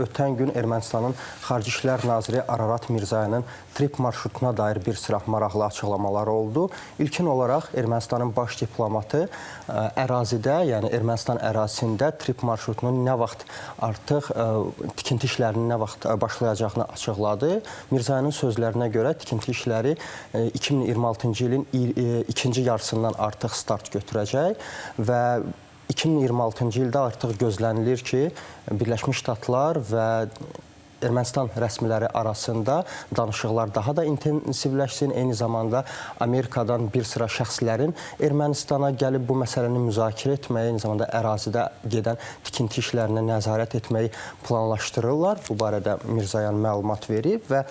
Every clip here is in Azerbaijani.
ötən gün Ermənistanın Xarici İşlər Naziri Ararat Mirzoyanın trip marşrutuna dair bir sıra maraqlı açıqlamaları oldu. İlkin olaraq Ermənistanın baş diplomatı ərazidə, yəni Ermənistan ərazisində trip marşrutunun nə vaxt artıq tikinti işlərinin nə vaxt başlayacağını açıqladı. Mirzoyanın sözlərinə görə tikinti işləri 2026-cı ilin ikinci yarısından artıq start götürəcək və 2026-cı ildə artıq gözlənilir ki, Birləşmiş Ştatlar və Ermənistan rəsmiləri arasında danışıqlar daha da intensivləşsin. Eyni zamanda Amerikadan bir sıra şəxslərin Ermənistana gəlib bu məsələni müzakirə etməyi, eyni zamanda ərazidə gedən tikinti işlərinə nəzarət etməyi planlaşdırırlar. Bu barədə Mirzoyan məlumat verib və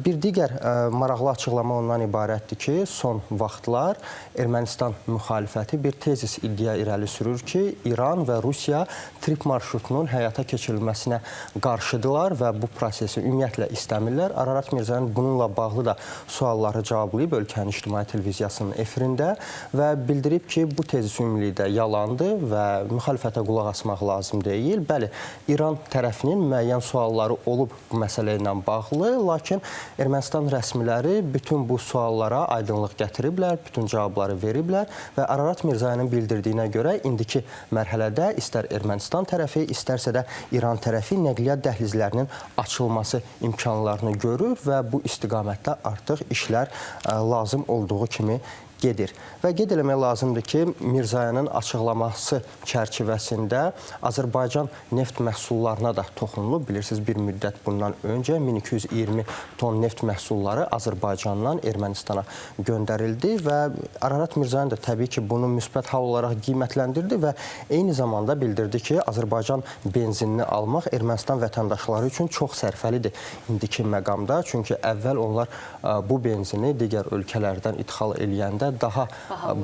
bir digər maraqlı açıqlama ondan ibarətdir ki, son vaxtlar Ermənistan müxalifəti bir tezis iddia irəli sürür ki, İran və Rusiya trip marşrutunun həyata keçirilməsinə qarşıdırlar və bu prosesi ümumiyyətlə istəmirlər. Ararat Mirzoyan bununla bağlı da sualları cavablayıb ölkənin ictimai televiziyasının efirində və bildirib ki, bu tezis ümumilikdə yalandır və müxalifətə qulaq asmaq lazım deyil. Bəli, İran tərəfinin müəyyən sualları olub bu məsələ ilə bağlı, lakin Ermənistan rəsmiləri bütün bu suallara aydınlıq gətiriblər, bütün cavabları veriblər və Ararat Mirzoyanın bildirdiyinə görə indiki mərhələdə istər Ermənistan tərəfi, istərsə də İran tərəfi nəqliyyat dəhlizlərinin açılması imkanlarını görür və bu istiqamətdə artıq işlər lazım olduğu kimi gedir. Və qeyd eləmək lazımdır ki, Mirzoyanın açıqlaması çərçivəsində Azərbaycan neft məhsullarına da toxunulub. Bilirsiniz, bir müddət bundan öncə 1220 ton neft məhsulları Azərbaycandan Ermənistana göndərildi və Ararat Mirzoyan da təbii ki, bunu müsbət hal olaraq qiymətləndirdi və eyni zamanda bildirdi ki, Azərbaycan benzinini almaq Ermənistan vətəndaşları üçün çox sərfəlidir indiki məqamda. Çünki əvvəl onlar bu benzini digər ölkələrdən ixal eləyəndə daha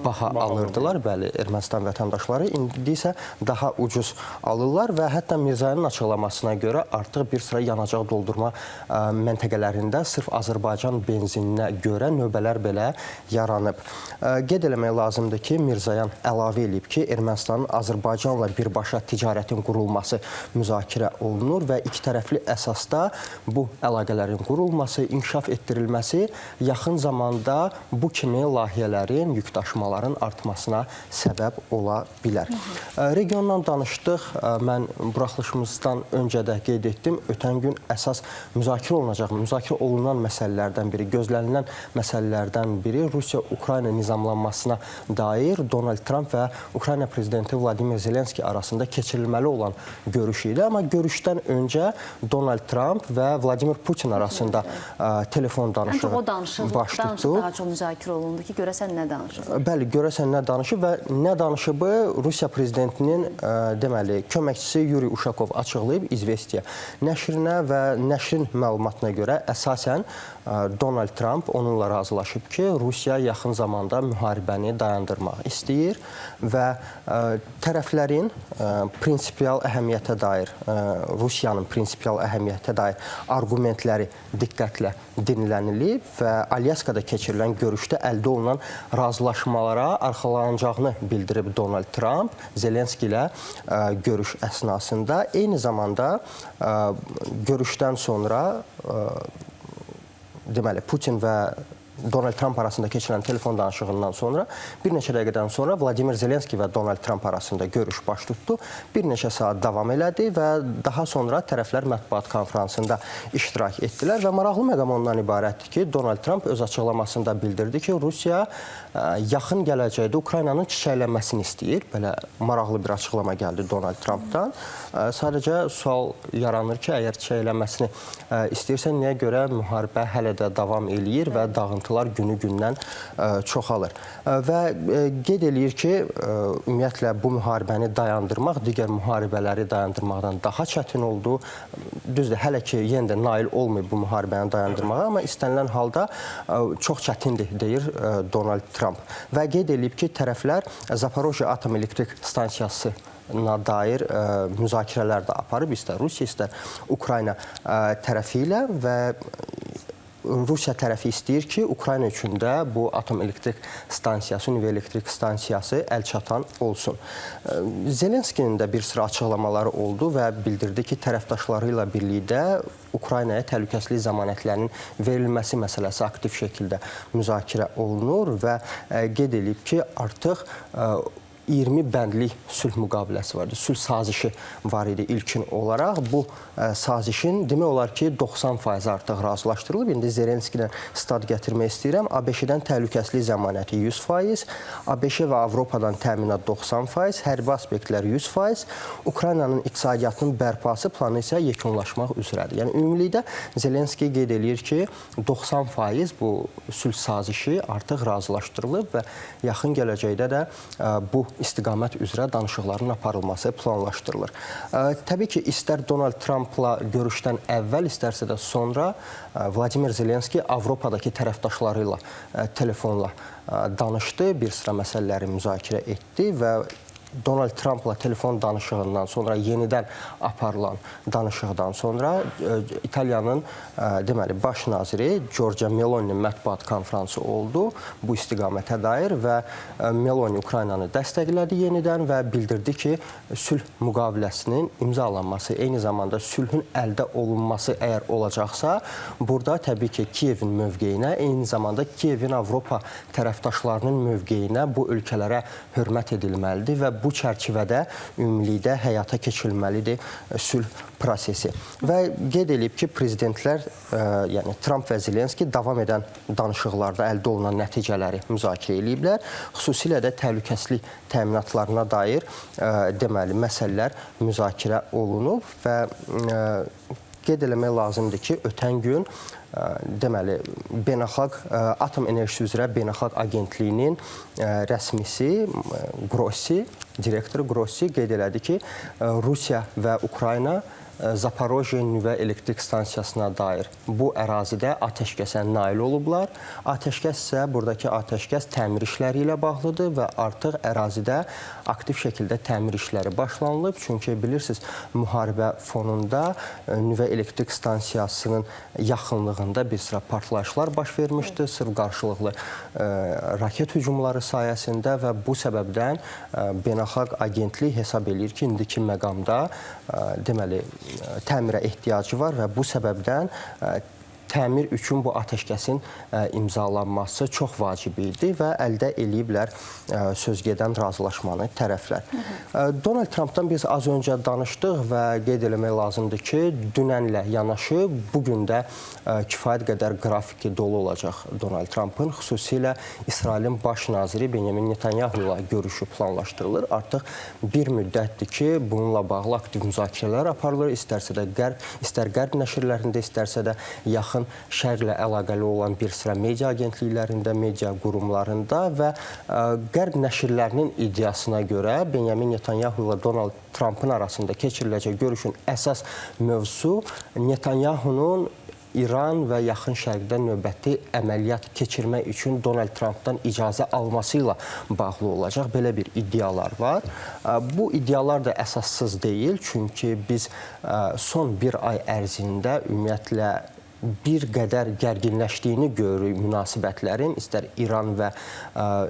baha alırdılar, bəli, Ermənistan vətəndaşları. İndi isə daha ucuz alırlar və hətta Mirzoyanın açıqlamasına görə artıq bir sıra yanacaq doldurma məntəqələrində sırf Azərbaycan benzininə görə növbələr belə yaranıb. Qeyd eləmək lazımdır ki, Mirzoyan əlavə edib ki, Ermənistanın Azərbaycanla birbaşa ticarətin qurulması müzakirə olunur və iki tərəfli əsasda bu əlaqələrin qurulması, inkişaf etdirilməsi yaxın zamanda bu kimi layihələrin, yükdaşımaların artmasına səbəb ola bilər. Regiondan danışdıq. Mən buraxılışımızdan öncə də qeyd etdim. Ötən gün əsas müzakirə olunan məsələlərdən biri, gözlənilən məsələlərdən biri Rusiya-Ukrayna nizamlanmasına dair Donald Trump və Ukrayna prezidenti Vladimir Zelenski arasında keçirilməli olan görüş idi. Amma görüşdən öncə Donald Trump və Vladimir Putin arasında telefon danışığı baş tutdu. Daha çox müzakirə olundu ki, görəsən nə danışıb? Bəli, görəsən nə danışıb və nə danışıbı Rusiya prezidentinin deməli köməkçisi Yuri Uşakov açıqlayıb İzvestiya nəşrinə və nəşrin məlumatına görə əsasən Donald Trump onunla razılaşıb ki, Rusiya yaxın zamanda müharibəni dayandırmaq istəyir və tərəflərin prinsipial əhəmiyyətə dair, Rusiyanın prinsipial əhəmiyyətə dair argumentləri diqqətlə dinlənilib və Alyaskada keçirilən görüşdə əldə olunan razılaşmalara arxalanacağını bildirib Donald Trump Zelenski ilə görüş əsnasında. Eyni zamanda görüşdən sonra deməli Putin və Donald Trump arasında keçirilən telefon danışığından sonra bir neçə dəqiqədən sonra Vladimir Zelenski və Donald Trump arasında görüş baş tutdu. Bir neçə saat davam elədi və daha sonra tərəflər mətbuat konfransında iştirak etdilər və maraqlı məqam ondan ibarətdir ki, Donald Trump öz açıqlamasında bildirdi ki, Rusiya yaxın gələcəkdə Ukraynanın çiçəklənməsini istəyir. Belə maraqlı bir açıqlama gəldi Donald Trumpdan. Sadəcə sual yaranır ki, əgər çiçəklənməsini istəyirsə, niyə görə müharibə hələ də davam eləyir və dağıntılar günü-gündən çoxalır. Və qeyd eləyir ki, ümumiyyətlə bu müharibəni dayandırmaq digər müharibələri dayandırmaqdan daha çətin oldu. Düzdür, hələ ki, yenə də nail olmayıb bu müharibəni dayandırmağa, amma istənilən halda çox çətindir, deyir Donald Trump. Və qeyd eləyib ki, tərəflər Zaporojye Atom Elektrik Stansiyasına dair müzakirələr də aparıb, istər Rusiya, istər Ukrayna tərəfi ilə və Rusiya tərəfi istəyir ki, Ukrayna üçün də bu atom elektrik stansiyası, nüvə elektrik stansiyası əlçatan olsun. Zelenskinin də bir sıra açıqlamaları oldu və bildirdi ki, tərəfdaşları ilə birlikdə Ukraynaya təhlükəsizlik zəmanətlərinin verilməsi məsələsi aktiv şəkildə müzakirə olunur və qeyd edib ki, artıq 20 bəndlik sülh müqaviləsi vardı, sülh sazişi var idi ilkin olaraq. Bu sazişin demək olar ki, 90% artıq razılaşdırılıb. İndi Zelenskidən stat gətirmək istəyirəm. ABŞ-dən təhlükəsizlik zəmanəti 100%, ABŞ və Avropadan təminat 90%, hərbi aspektlər 100%, Ukraynanın iqtisadiyyatının bərpası planı isə yekunlaşmaq üzrədir. Yəni, ümumilikdə Zelenski qeyd edir ki, 90% bu sülh sazişi artıq razılaşdırılıb və yaxın gələcəkdə də bu istiqamət üzrə danışıqların aparılması planlaşdırılır. Təbii ki, istər Donald Trumpla görüşdən əvvəl, istərsə də sonra Vladimir Zelenski Avropadakı tərəfdaşları ilə telefonla danışdı, bir sıra məsələləri müzakirə etdi və Donald Trumpla telefon danışığından sonra, yenidən aparılan danışıqdan sonra İtaliyanın deməli, baş naziri Giorgia Meloni'nin mətbuat konfransı oldu bu istiqamətə dair və Meloni Ukraynanı dəstəklədi yenidən və bildirdi ki, sülh müqaviləsinin imzalanması, eyni zamanda sülhün əldə olunması əgər olacaqsa, burada təbii ki, Kiyevin mövqeyinə, eyni zamanda Kiyevin Avropa tərəfdaşlarının mövqeyinə, bu ölkələrə hörmət edilməlidir və bu çərçivədə ümumilikdə həyata keçirilməlidir sülh prosesi. Və qeyd edib ki, prezidentlər, yəni Trump və Zelenski davam edən danışıqlarda əldə olunan nəticələri müzakirə ediblər. Xüsusilə də təhlükəsizlik təminatlarına dair deməli məsələlər müzakirə olunub və qeyd eləmək lazımdır ki, ötən gün deməli, Beynəlxalq Atom Enerjisi üzrə Beynəlxalq Agentliyinin rəsmisi Grossi, direktoru Grossi qeyd elədi ki, Rusiya və Ukrayna Zaporojye nüvə elektrik stansiyasına dair bu ərazidə atəşkəsə nail olublar. Atəşkəs isə, buradakı atəşkəs təmir işləri ilə bağlıdır və artıq ərazidə aktiv şəkildə təmir işləri başlanılıb. Çünki bilirsiniz, müharibə fonunda nüvə elektrik stansiyasının yaxınlığında bir sıra partlayışlar baş vermişdi, sırf qarşılıqlı raket hücumları sayəsində və bu səbəbdən Beynəlxalq Agentlik hesab edir ki, indiki məqamda deməli, təmirə ehtiyacı var və bu səbəbdən təmir üçün bu atəşkəsin imzalanması çox vacib idi və əldə eləyiblər sözgedən razılaşmanı tərəflər. Donald Trumpdan biz az öncə danışdıq və qeyd eləmək lazımdır ki, dünənlə yanaşı bugün də kifayət qədər qrafiki dolu olacaq Donald Trumpın. Xüsusilə İsrailin baş naziri Benjamin Netanyahu ilə görüşü planlaşdırılır. Artıq bir müddətdir ki, bununla bağlı aktiv müzakirələr aparılır. İstər qərb nəşrlərində, istərsə də yaxın şərqlə əlaqəli olan bir sıra media agentliklərində, media qurumlarında və qərb nəşrlərinin iddiasına görə Benjamin Netanyahu ilə Donald Trumpın arasında keçiriləcək görüşün əsas mövzusu Netanyahunun İran və yaxın şərqdə növbəti əməliyyat keçirmək üçün Donald Trumpdan icazə alması ilə bağlı olacaq. Belə bir iddialar var. Bu iddialar da əsassız deyil. Çünki biz son bir ay ərzində ümumiyyətlə bir qədər gərginləşdiyini görürük münasibətlərin, istər İran və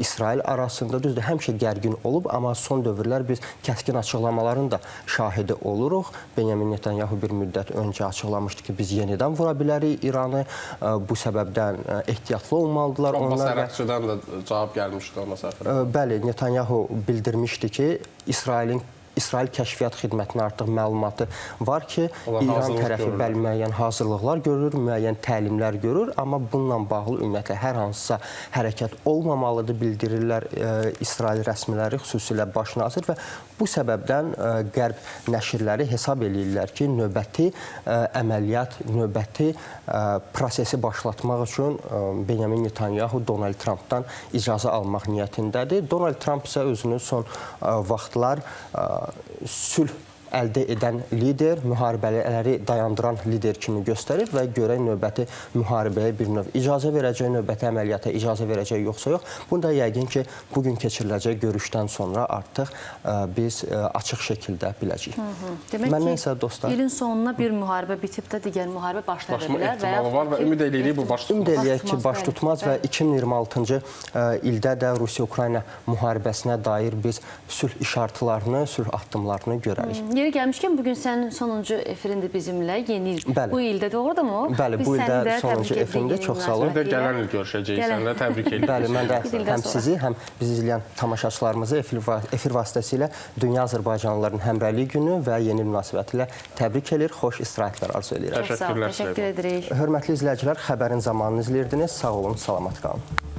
İsrail arasında. Düzdür, həmişə gərgin olub, amma son dövrlər biz kəskin açıqlamaların da şahidi oluruq. Benjamin Netanyahu bir müddət öncə açıqlamışdı ki, biz yenidən vura bilərik İranı. Bu səbəbdən ehtiyatlı olmalıdırlar. Abbas Ərəqçidən də cavab gəlmişdi ona səfərə. Bəli, Netanyahu bildirmişdi ki, İsrail Kəşfiyyat Xidmətinə artıq məlumatı var ki, İran tərəfi müəyyən hazırlıqlar görür, müəyyən təlimlər görür, amma bununla bağlı ümumiyyətlə hər hansısa hərəkət olmamalıdır, bildirirlər İsrail rəsmiləri, xüsusilə baş nazir və bu səbəbdən qərb nəşrləri hesab eləyirlər ki, növbəti əməliyyat, növbəti prosesi başlatmaq üçün Benjamin Netanyahu Donald Trumpdan icazə almaq niyyətindədir. Donald Trump isə özünü son vaxtlar sülh əldə edən lider, müharibələri dayandıran lider kimi göstərir və görək növbəti müharibəyə bir növ icazə verəcək, növbəti əməliyyata icazə verəcək yoxsa yox. Bunu da yəqin ki, bugün keçiriləcək görüşdən sonra artıq biz açıq şəkildə biləcəyik. Demək Məndən ki, isə dostlar, ilin sonuna bir müharibə bitib də digər müharibə başlaya Başlama bilər. ehtimalı var və ümid edirik bu baş tutmaz. ümid eləyək ki, baş tutmaz və 2026-cı ildə də Rusiya-Ukrayna müharibəsinə dair biz sülh işartılarını, sülh addımlarını görərik. Yeri gəlmişkən, bugün sənin sonuncu efirindir bizimlə, yeni il. Bəli. Bu ildə doğru mu? Bəli, bu ildə sonuncu efrimdir, çox sağ olun. Bir də gələn il görüşəcəyik səninlə, təbrik edirəm. Bəli, mən də Bir ildən həm sonra. sizi, həm bizi izləyən tamaşaçılarımızı efir vasitəsilə Dünya Azərbaycanlıların Həmrəylik günü və yeni il münasibətilə təbrik edir, xoş istirahətlər arzu edirəm. Çox sağ ol, Təşəkkürlər təşəkkür edirik. Hörmətli izləyicilər, xəbərin zamanını izləyirdiniz. Sağ olun, salamat qalın.